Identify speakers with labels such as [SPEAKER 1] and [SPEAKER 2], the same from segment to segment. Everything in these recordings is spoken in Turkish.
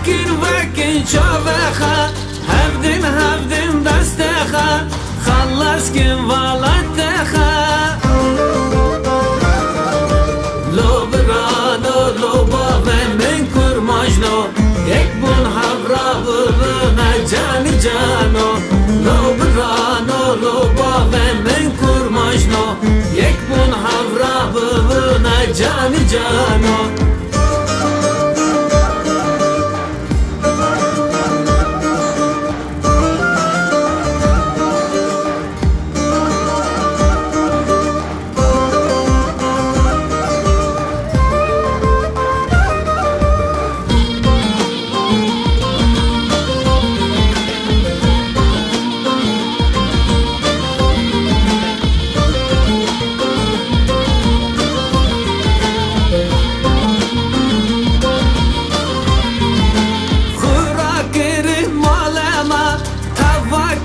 [SPEAKER 1] فکر وکن چاوخه هفدین دستخه خلص کن والدخه لو برانو لو باوه من کرماجنو یک بون هفرا ببنه جانی جانو لو برانو لو باوه من کرماجنو یک بون هفرا ببنه جانی جانو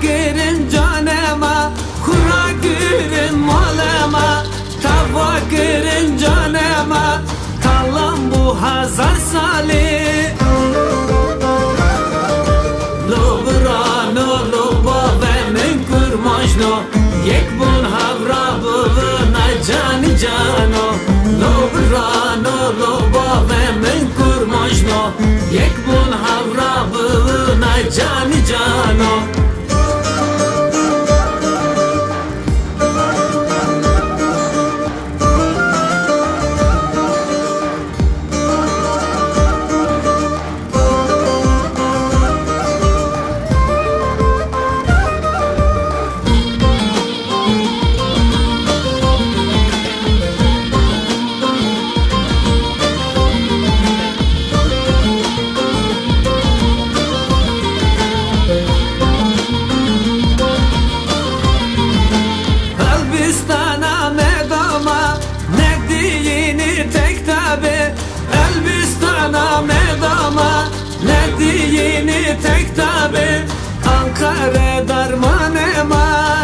[SPEAKER 1] girin canıma, kura girin malama, tava girin canıma, kalan bu hazar sali. Lo brano lo bave men kurmajno, yek bun havra buvna cani cano. Lo brano lo bave men kurmajno, yek bun havra buvna cani cano. Elbistan'a medama ne diyini tek tabi Ankara darmanema